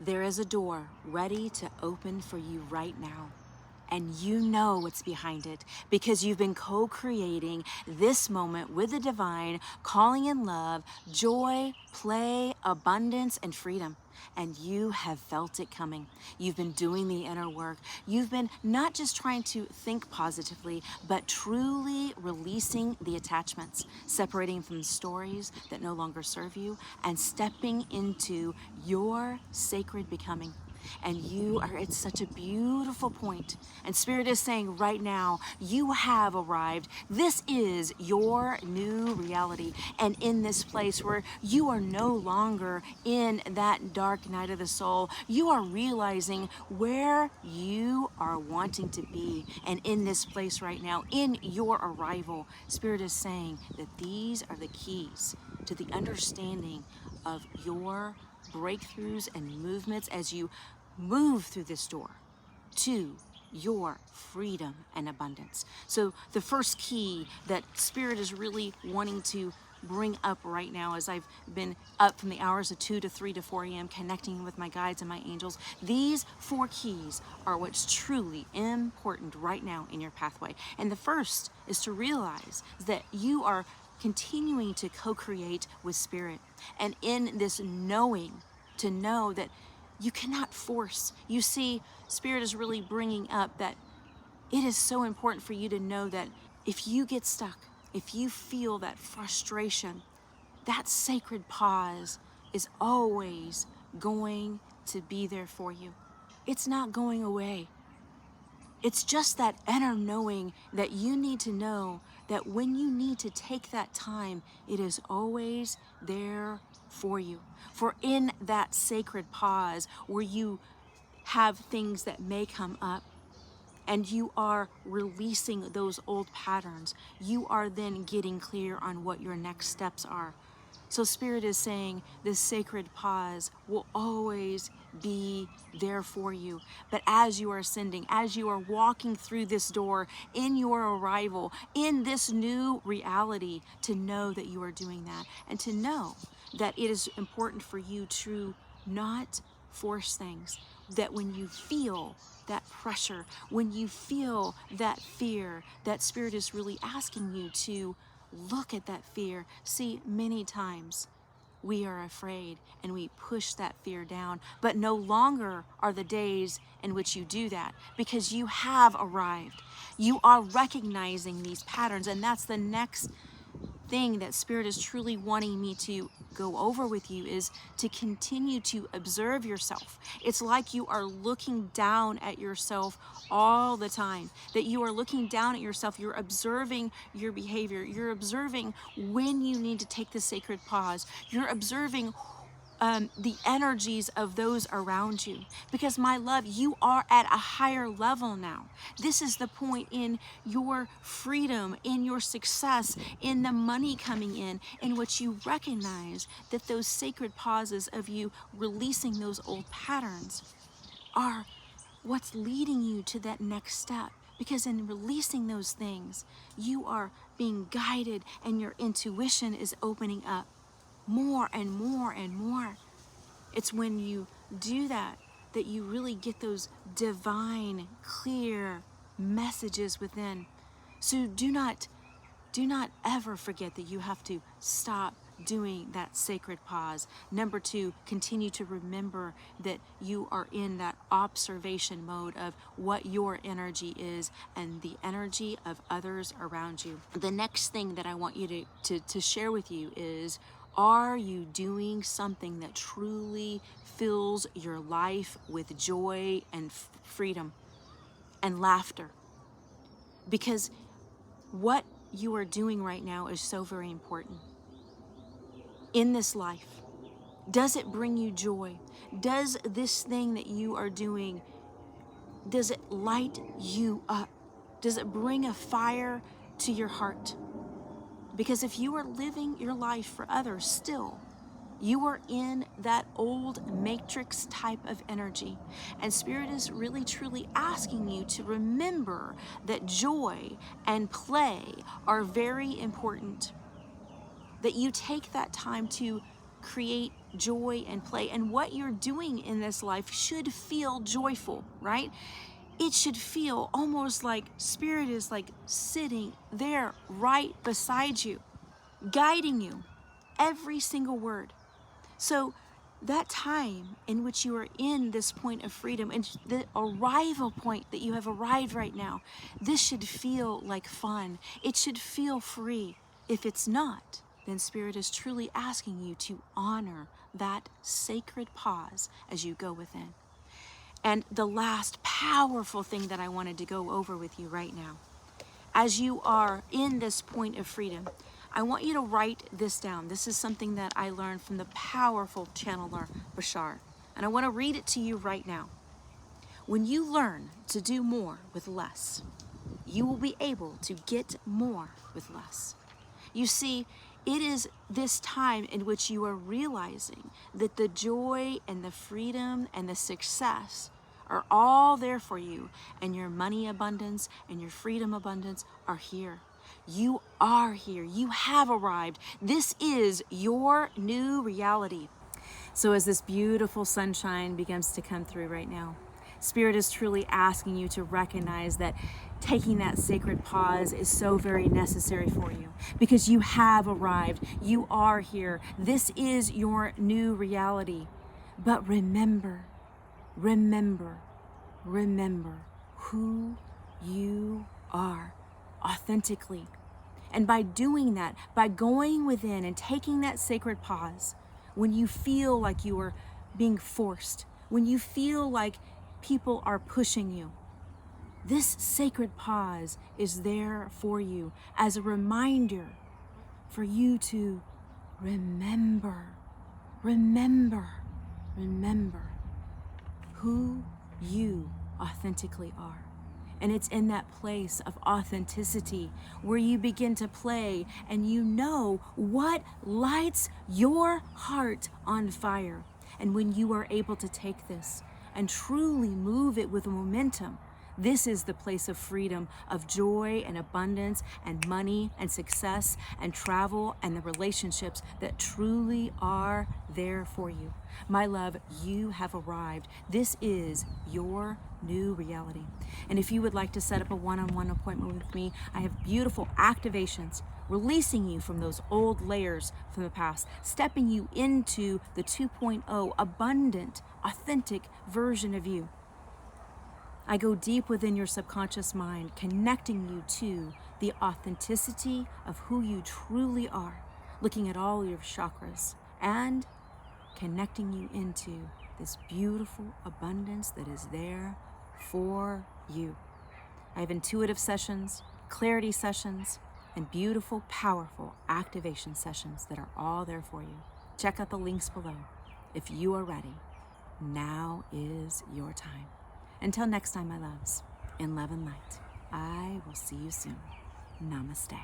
There is a door ready to open for you right now. And you know what's behind it because you've been co-creating this moment with the divine, calling in love, joy, play, abundance, and freedom. And you have felt it coming. You've been doing the inner work. You've been not just trying to think positively, but truly releasing the attachments, separating from the stories that no longer serve you, and stepping into your sacred becoming. And you are at such a beautiful point. And Spirit is saying right now, you have arrived. This is your new reality. And in this place where you are no longer in that dark night of the soul, you are realizing where you are wanting to be. And in this place right now, in your arrival, Spirit is saying that these are the keys to the understanding of your breakthroughs and movements as you move through this door to your freedom and abundance. So the first key that Spirit is really wanting to bring up right now, as I've been up from the hours of 2 to 3 to 4 a.m. connecting with my guides and my angels, these 4 keys are what's truly important right now in your pathway. And the first is to realize that you are continuing to co-create with Spirit. And in this knowing, to know that you cannot force. You see, Spirit is really bringing up that it is so important for you to know that if you get stuck, if you feel that frustration, that sacred pause is always going to be there for you. It's not going away. It's just that inner knowing that you need to know that when you need to take that time, it is always there for you. For in that sacred pause where you have things that may come up and you are releasing those old patterns, you are then getting clear on what your next steps are. So Spirit is saying this sacred pause will always be there for you. But as you are ascending, as you are walking through this door in your arrival, in this new reality, to know that you are doing that and to know that it is important for you to not force things. That when you feel that pressure, when you feel that fear, that Spirit is really asking you to look at that fear. See, many times we are afraid and we push that fear down, but no longer are the days in which you do that because you have arrived. You are recognizing these patterns, and that's the next thing that Spirit is truly wanting me to go over with you, is to continue to observe yourself. It's like you are looking down at yourself all the time, that you are looking down at yourself, you're observing your behavior, you're observing when you need to take the sacred pause, you're observing the energies of those around you. Because my love, you are at a higher level now. This is the point in your freedom, in your success, in the money coming in which you recognize that those sacred pauses of you releasing those old patterns are what's leading you to that next step. Because in releasing those things, you are being guided and your intuition is opening up more and more and more. It's when you do that that you really get those divine, clear messages within. So do not ever forget that you have to stop doing that sacred pause. Number 2, continue to remember that you are in that observation mode of what your energy is and the energy of others around you. The next thing that I want you to share with you is, are you doing something that truly fills your life with joy and freedom and laughter? Because what you are doing right now is so very important. In this life, does it bring you joy? Does this thing that you are doing, does it light you up? Does it bring a fire to your heart? Because if you are living your life for others still, you are in that old matrix type of energy. And Spirit is really truly asking you to remember that joy and play are very important. That you take that time to create joy and play. And what you're doing in this life should feel joyful, right? It should feel almost like Spirit is like sitting there right beside you, guiding you every single word. So that time in which you are in this point of freedom and the arrival point that you have arrived right now, this should feel like fun. It should feel free. If it's not, then Spirit is truly asking you to honor that sacred pause as you go within. And the last powerful thing that I wanted to go over with you right now, as you are in this point of freedom, I want you to write this down. This is something that I learned from the powerful channeler Bashar, and I want to read it to you right now. When you learn to do more with less, you will be able to get more with less. You see, it is this time in which you are realizing that the joy and the freedom and the success are all there for you, and your money abundance and your freedom abundance are here. You are here. You have arrived. This is your new reality. So as this beautiful sunshine begins to come through right now, Spirit is truly asking you to recognize that taking that sacred pause is so very necessary for you, because you have arrived. You are here. This is your new reality. But remember who you are authentically. And by doing that, by going within and taking that sacred pause, when you feel like you are being forced, when you feel like people are pushing you, this sacred pause is there for you as a reminder for you to remember who you authentically are. And it's in that place of authenticity where you begin to play and you know what lights your heart on fire. And when you are able to take this and truly move it with momentum, this is the place of freedom, of joy and abundance and money and success and travel and the relationships that truly are there for you. My love, you have arrived. This is your new reality. And if you would like to set up a one-on-one appointment with me, I have beautiful activations releasing you from those old layers from the past, stepping you into the 2.0 abundant, authentic version of you. I go deep within your subconscious mind, connecting you to the authenticity of who you truly are, looking at all your chakras and connecting you into this beautiful abundance that is there for you. I have intuitive sessions, clarity sessions, and beautiful, powerful activation sessions that are all there for you. Check out the links below. If you are ready, now is your time. Until next time, my loves, in love and light, I will see you soon. Namaste.